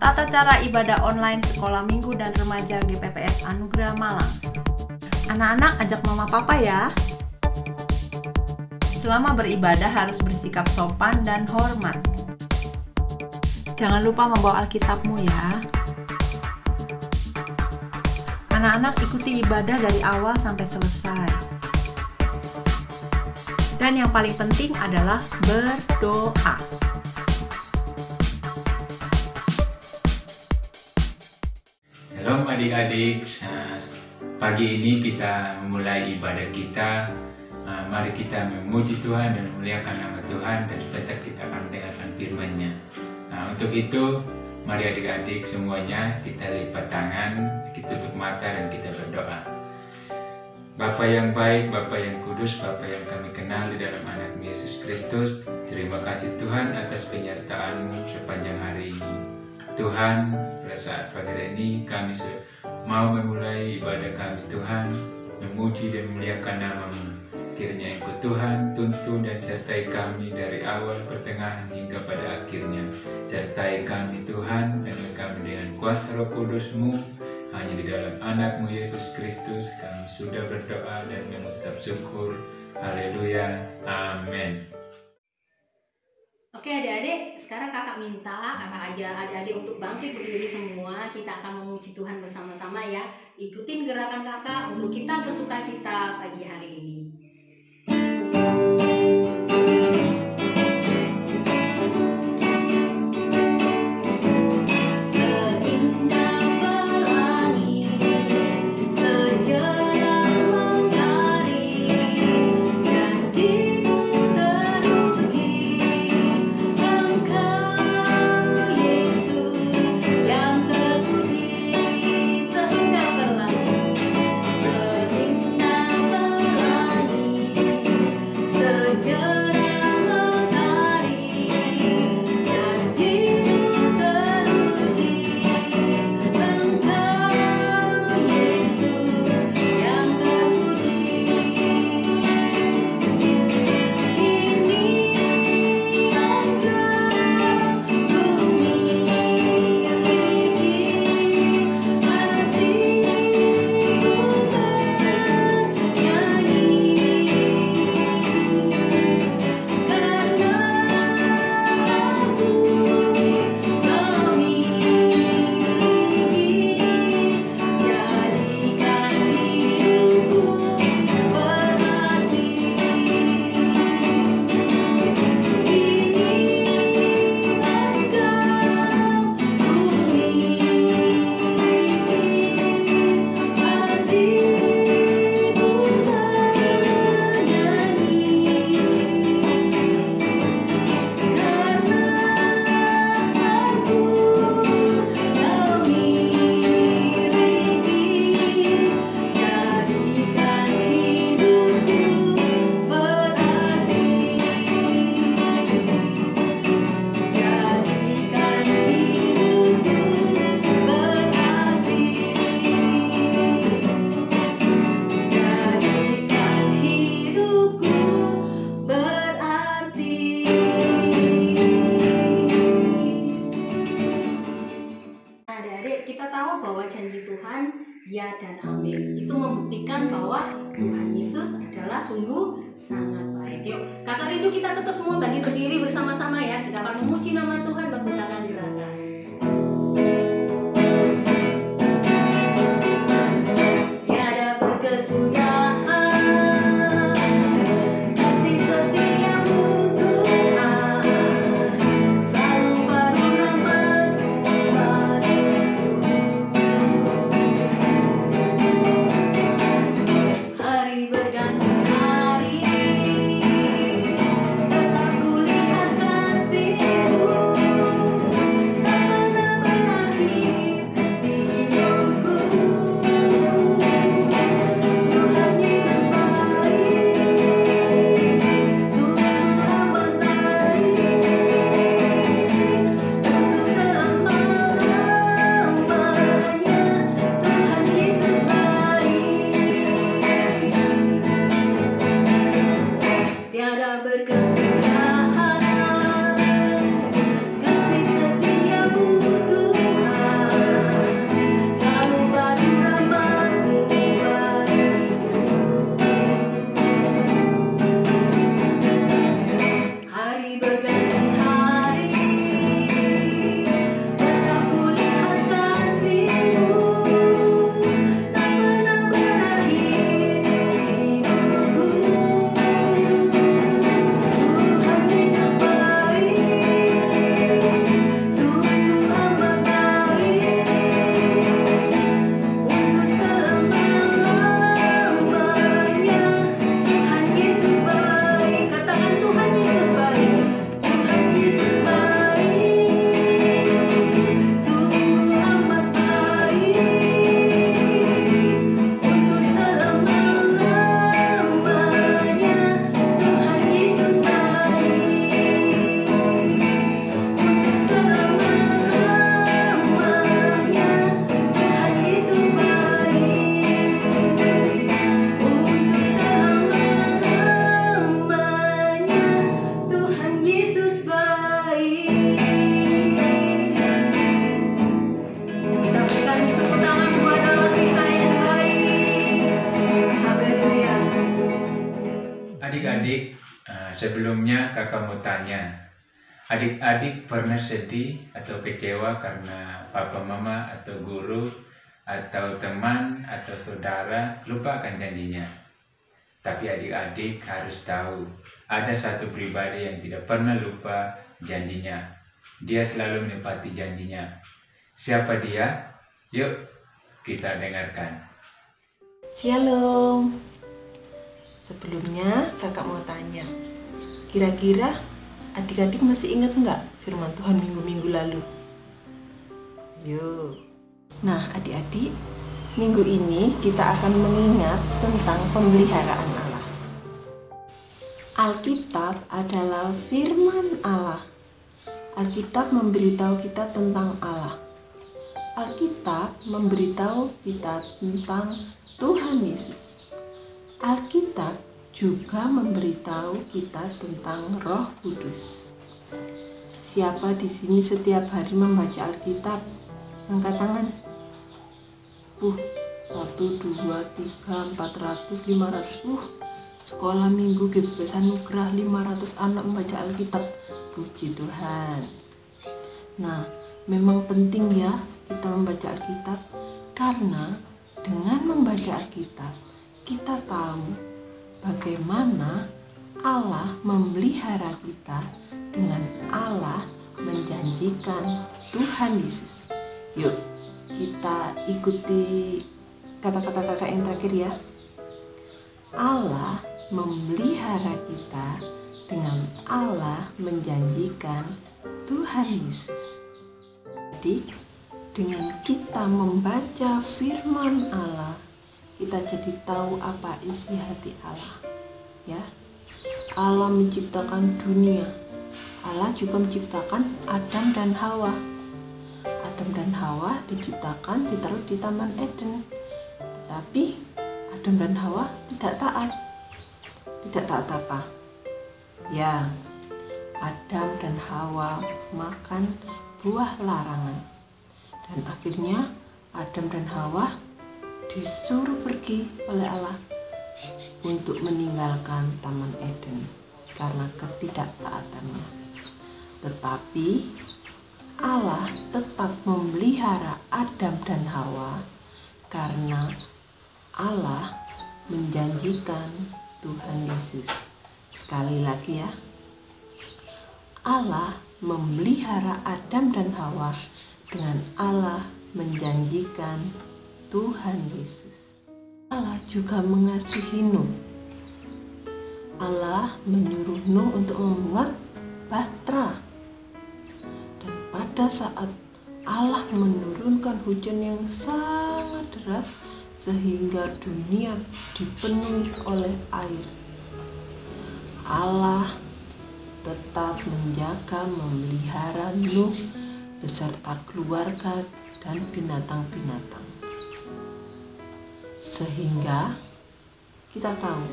Tata cara ibadah online Sekolah Minggu dan Remaja GPPS Anugerah Malang. Anak-anak ajak mama papa ya. Selama beribadah harus bersikap sopan dan hormat. Jangan lupa membawa Alkitabmu ya. Anak-anak ikuti ibadah dari awal sampai selesai. Dan yang paling penting adalah berdoa. Halo adik-adik, pagi ini kita memulai ibadah kita. Mari kita memuji Tuhan dan memuliakan nama Tuhan, dan tetap kita akan mendengarkan firman-Nya. Untuk itu, mari adik-adik semuanya kita lipat tangan, kita tutup mata dan kita berdoa. Bapa yang baik, Bapa yang kudus, Bapa yang kami kenal di dalam anak-Mu Yesus Kristus, terima kasih Tuhan atas penyertaan-Mu sepanjang hari ini. Tuhan, pada saat pagi hari ini kami mau memulai ibadah kami Tuhan, memuji dan memuliakan nama-Mu. Kiranya Engkau Tuhan tuntun dan sertai kami dari awal, pertengahan hingga pada akhirnya. Sertai kami Tuhan, penuhi kami dengan kuasa Roh Kudus-Mu. Hanya di dalam anak-Mu Yesus Kristus kami sudah berdoa dan mengucap syukur. Haleluya, amin. Oke adik-adik, sekarang kakak ajak adik-adik untuk bangkit berdiri semua. Kita akan memuji Tuhan bersama-sama ya. Ikutin gerakan kakak untuk kita bersukacita pagi hari ini. Ya dan amin. Itu membuktikan bahwa Tuhan Yesus adalah sungguh sangat baik. Yuk, kakak rindu kita tetap semua bagi berdiri bersama-sama ya. Kita akan memuji nama Tuhan menggunakan gerakan. Tiada berkesudahan kasih setiamu Tuhan, selalu baru dapat hari berganti hari, tetap kulihat kasih-Mu. mau tanya, adik-adik pernah sedih atau kecewa karena papa mama atau guru atau teman atau saudara lupa akan janjinya? Tapi adik-adik harus tahu, ada satu pribadi yang tidak pernah lupa janjinya. Dia selalu menepati janjinya. Siapa dia? Yuk kita dengarkan. Shalom. Sebelumnya kakak mau tanya, kira-kira adik-adik masih ingat nggak firman Tuhan minggu-minggu lalu? Yuk. Nah adik-adik, minggu ini kita akan mengingat tentang pemeliharaan Allah. Alkitab adalah firman Allah. Alkitab memberitahu kita tentang Allah. Alkitab memberitahu kita tentang Tuhan Yesus. Alkitab juga memberitahu kita tentang Roh Kudus. Siapa di sini setiap hari membaca Alkitab? Angkat tangan. 1, 2, 3, 400, 500. Sekolah minggu GBPS Anugerah 500 anak membaca Alkitab. Puji Tuhan. Nah, memang penting ya kita membaca Alkitab, karena dengan membaca Alkitab kita tahu bagaimana Allah memelihara kita dengan Allah menjanjikan Tuhan Yesus. Yuk kita ikuti kata-kata kakak yang terakhir ya. Allah memelihara kita dengan Allah menjanjikan Tuhan Yesus. Jadi dengan kita membaca firman Allah, kita jadi tahu apa isi hati Allah. Ya, Allah menciptakan dunia. Allah juga menciptakan Adam dan Hawa. Adam dan Hawa diciptakan ditaruh di Taman Eden. Tetapi Adam dan Hawa tidak taat. Tidak taat apa? Ya, Adam dan Hawa makan buah larangan. Dan akhirnya Adam dan Hawa disuruh pergi oleh Allah untuk meninggalkan Taman Eden karena ketidaktaatannya. Tetapi Allah tetap memelihara Adam dan Hawa karena Allah menjanjikan Tuhan Yesus. Sekali lagi ya, Allah memelihara Adam dan Hawa dengan Allah menjanjikan Tuhan Yesus. Allah juga mengasihi Nuh. Allah menyuruh Nuh untuk membuat bahtera. Dan pada saat Allah menurunkan hujan yang sangat deras sehingga dunia dipenuhi oleh air, Allah tetap menjaga, memelihara Nuh beserta keluarga dan binatang-binatang. Sehingga kita tahu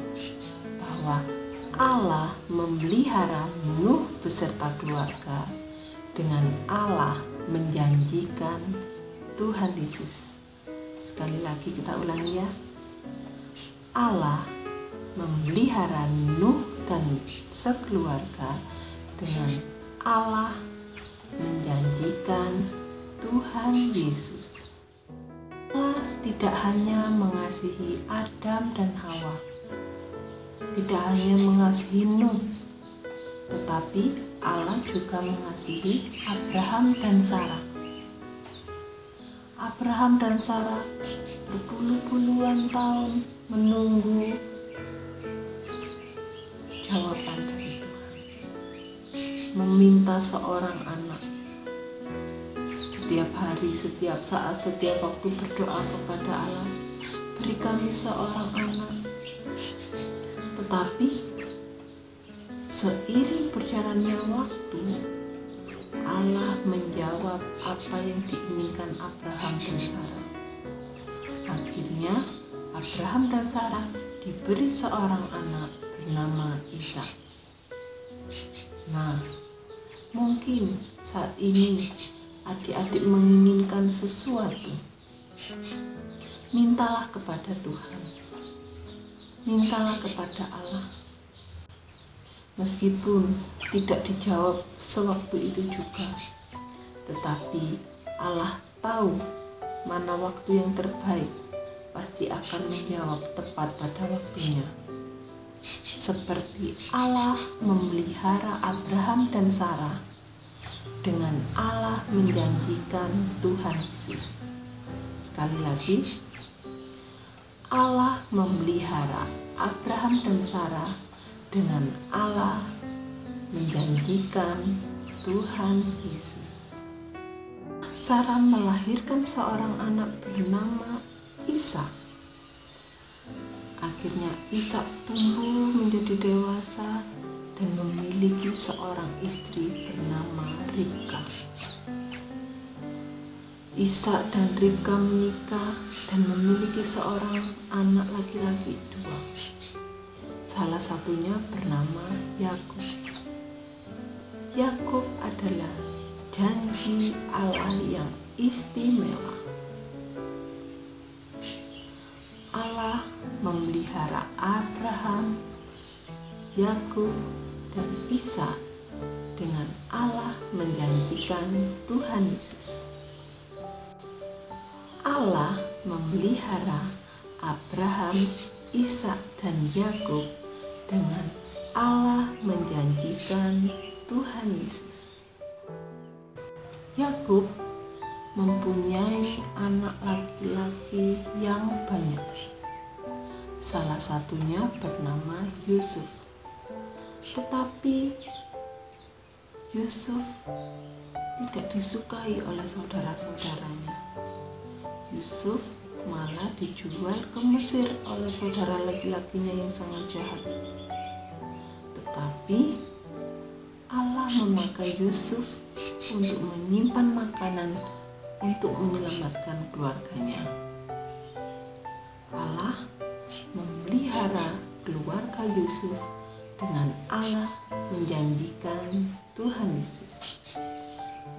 bahwa Allah memelihara Nuh beserta keluarga dengan Allah menjanjikan Tuhan Yesus. Sekali lagi kita ulangi ya. Allah memelihara Nuh dan sekeluarga dengan Allah menjanjikan Tuhan Yesus. Allah tidak hanya mengasihi Adam dan Hawa, tidak hanya mengasihi Nuh, tetapi Allah juga mengasihi Abraham dan Sarah. Abraham dan Sarah berpuluh-puluhan tahun menunggu jawaban dari Tuhan, meminta seorang anak. Setiap hari, setiap saat, setiap waktu berdoa kepada Allah, beri kami seorang anak. Tetapi seiring berjalannya waktu, Allah menjawab apa yang diinginkan Abraham dan Sarah. Akhirnya Abraham dan Sarah diberi seorang anak bernama Ishak. Nah, mungkin saat ini adik-adik menginginkan sesuatu, mintalah kepada Tuhan, mintalah kepada Allah. Meskipun tidak dijawab sewaktu itu juga. Tetapi Allah tahu mana waktu yang terbaik, pasti akan menjawab tepat pada waktunya. Seperti Allah memelihara Abraham dan Sarah, dengan Allah menjanjikan Tuhan Yesus. Sekali lagi, Allah memelihara Abraham dan Sarah, dengan Allah menjanjikan Tuhan Yesus. Sarah melahirkan seorang anak bernama Ishak. Akhirnya Ishak tumbuh menjadi dewasa dan memiliki seorang istri bernama Ribka. Ishak dan Ribka menikah dan memiliki seorang anak laki-laki dua. Salah satunya bernama Yakub. Yakub adalah janji Allah yang istimewa. Allah memelihara Abraham, Yakub, dan Ishak, dengan Allah menjanjikan Tuhan Yesus. Allah memelihara Abraham, Ishak, dan Yakub, dengan Allah menjanjikan Tuhan Yesus. Yakub mempunyai anak laki-laki yang banyak. Salah satunya bernama Yusuf. Tetapi Yusuf tidak disukai oleh saudara-saudaranya. Yusuf malah dijual ke Mesir oleh saudara laki-lakinya yang sangat jahat. Tetapi Allah memakai Yusuf untuk menyimpan makanan untuk menyelamatkan keluarganya. Allah memelihara keluarga Yusuf dengan Allah menjanjikan Tuhan Yesus.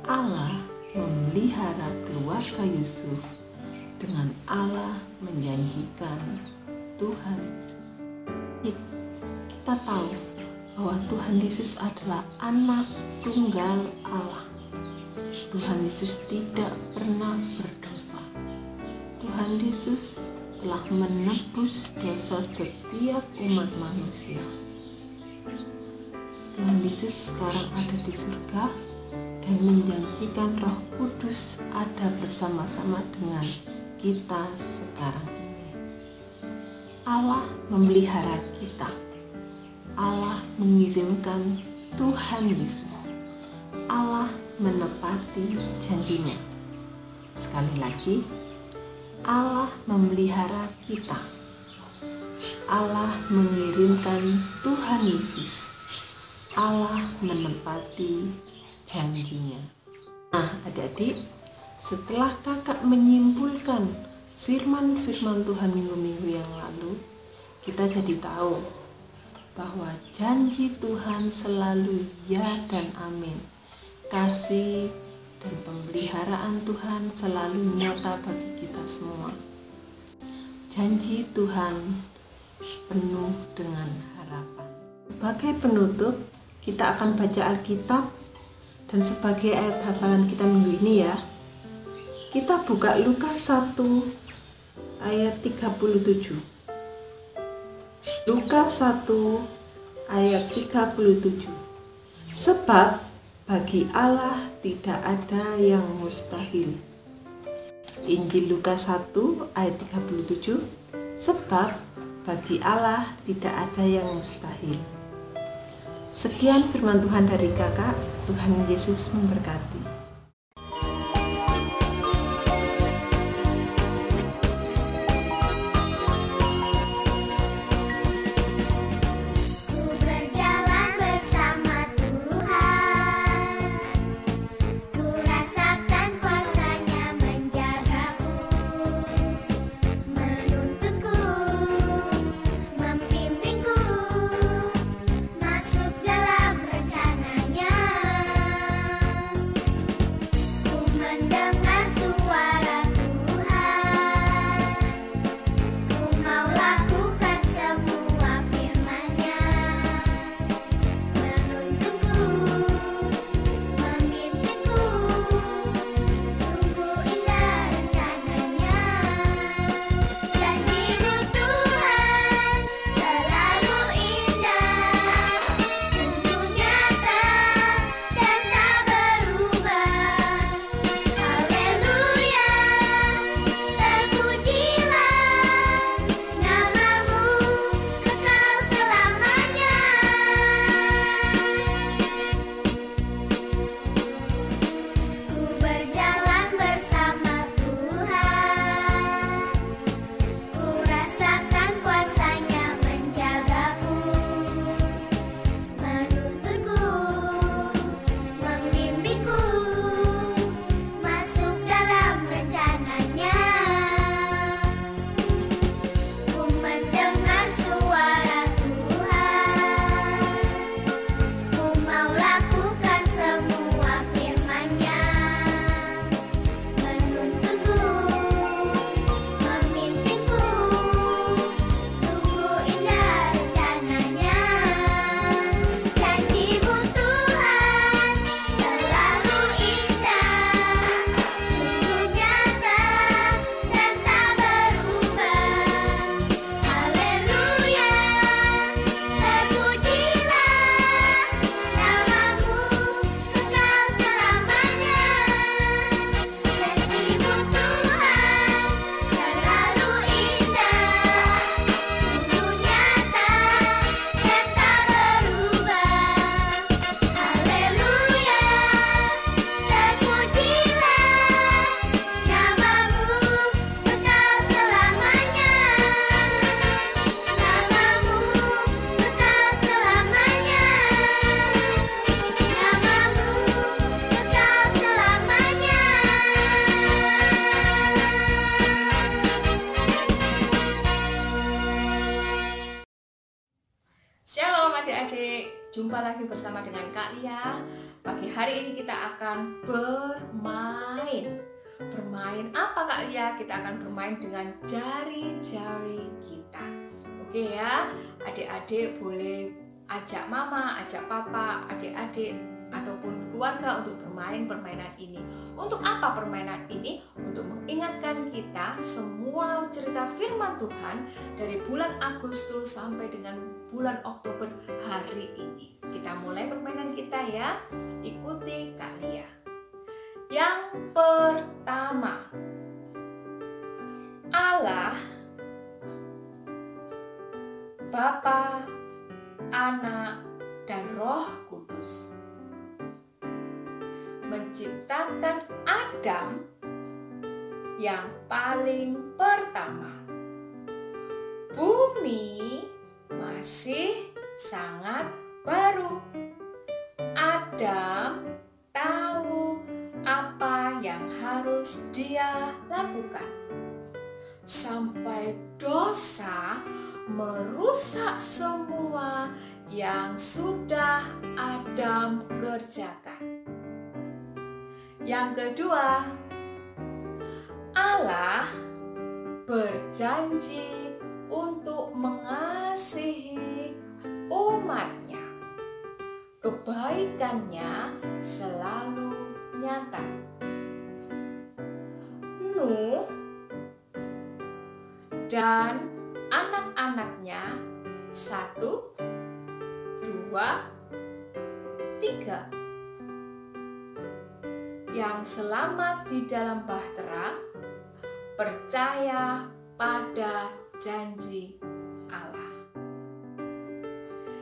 Allah memelihara keluarga Yusuf dengan Allah menjanjikan Tuhan Yesus. Kita tahu bahwa Tuhan Yesus adalah anak tunggal Allah. Tuhan Yesus tidak pernah berdosa. Tuhan Yesus telah menebus dosa setiap umat manusia. Tuhan Yesus sekarang ada di surga dan menjanjikan Roh Kudus ada bersama-sama dengan kita sekarang ini. Allah memelihara kita. Allah mengirimkan Tuhan Yesus. Allah menepati janjinya. Sekali lagi, Allah memelihara kita. Allah mengirimkan Tuhan Yesus. Allah menepati janjinya. Nah, adik-adik, setelah kakak menyimpulkan firman-firman Tuhan minggu-minggu yang lalu, kita jadi tahu bahwa janji Tuhan selalu ya dan amin. Kasih dan pemeliharaan Tuhan selalu nyata bagi kita semua. Janji Tuhan penuh dengan harapan. Sebagai penutup, kita akan baca Alkitab, dan sebagai ayat hafalan kita minggu ini ya, kita buka Lukas 1 ayat 37. Lukas 1 ayat 37. Sebab bagi Allah tidak ada yang mustahil. Injil Lukas 1 ayat 37. Sebab bagi Allah tidak ada yang mustahil. Sekian firman Tuhan dari kakak. Tuhan Yesus memberkati. bersama dengan Kak Lia. Pagi hari ini kita akan bermain. Bermain apa Kak Lia? Kita akan bermain dengan jari-jari kita. Oke ya, adik-adik boleh ajak mama, ajak papa, adik-adik ataupun keluarga untuk bermain permainan ini. Untuk apa permainan ini? Untuk mengingatkan kita semua cerita firman Tuhan dari bulan Agustus sampai dengan bulan Oktober hari ini. Kita mulai permainan kita ya. Ikuti Kak Lia. Yang pertama, Allah, Bapa, Anak, dan Roh Kudus menciptakan Adam yang paling pertama. Bumi masih sangat baru. Adam tahu apa yang harus dia lakukan. Sampai dosa merusak semua yang sudah Adam kerjakan. Yang kedua, Allah berjanji untuk mengasihi umatnya. Kebaikannya selalu nyata. Nuh dan anak-anaknya 1, 2, 3 yang selamat di dalam bahtera percaya pada janji Allah.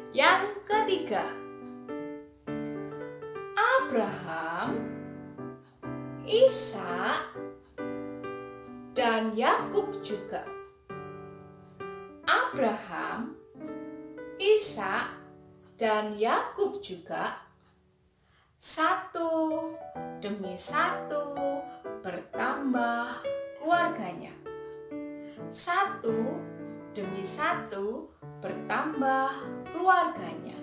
Yang ketiga, Abraham, Ishak, dan Yakub juga. Abraham, Ishak, dan Yakub juga satu demi satu bertambah keluarganya. Satu demi satu bertambah keluarganya.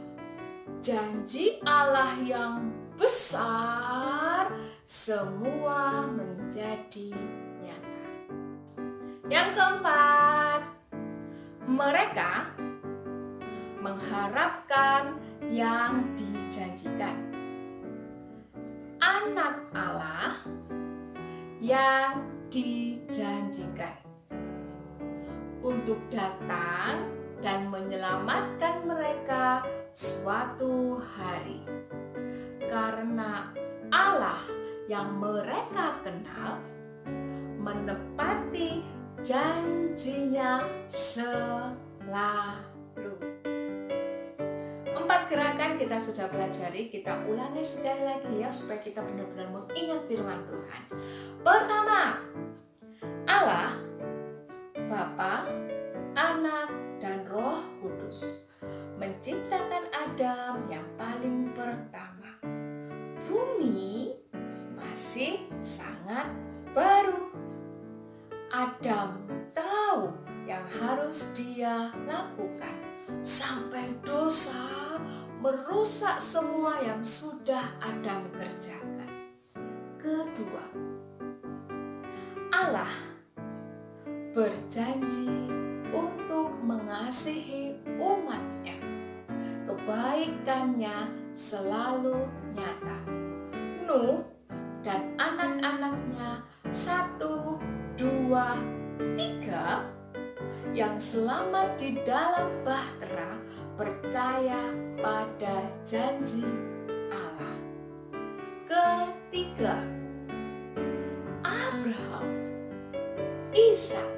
Janji Allah yang besar semua menjadi nyata. Yang keempat, mereka mengharapkan yang dijanjikan. Anak Allah yang dijanjikan untuk datang dan menyelamatkan mereka suatu hari. Karena Allah yang mereka kenal menepati janjinya selalu. 4 gerakan kita sudah pelajari, kita ulangi sekali lagi ya supaya kita benar-benar mengingat firman Tuhan. Pertama, Allah, Bapa, Anak, dan Roh Kudus menciptakan Adam yang paling pertama. Bumi masih sangat baru. Adam tahu yang harus dia lakukan sampai dosa merusak semua yang sudah Adam kerjakan. Kedua, Allah berjanji untuk mengasihi umatnya. Kebaikannya selalu nyata. Nuh dan anak-anaknya 1, 2, 3 yang selamat di dalam bahtera percaya pada janji Allah. Ketiga, Abraham, Ishak,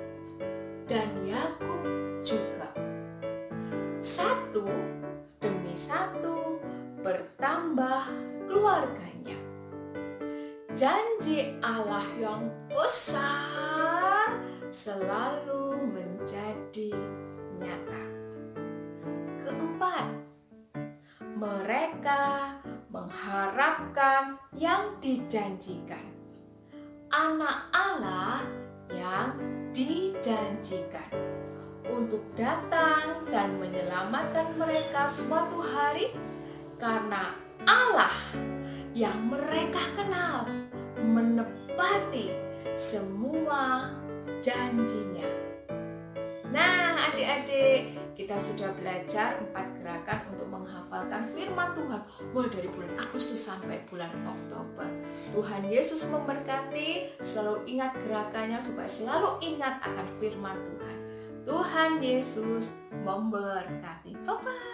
dan Yakub juga. 1 demi 1 bertambah keluarganya. Janji Allah yang besar selalu menjadi nyata. Keempat, mereka mengharapkan yang dijanjikan. Anak Allah yang dijanjikan untuk datang dan menyelamatkan mereka suatu hari. karena Allah yang mereka kenal menepati semua janjinya. Nah, adik-adik, kita sudah belajar 4 gerakan untuk menghafalkan firman Tuhan mulai dari bulan Agustus sampai bulan Oktober. Tuhan Yesus memberkati, selalu ingat gerakannya supaya selalu ingat akan firman Tuhan. Tuhan Yesus memberkati. Bye-bye.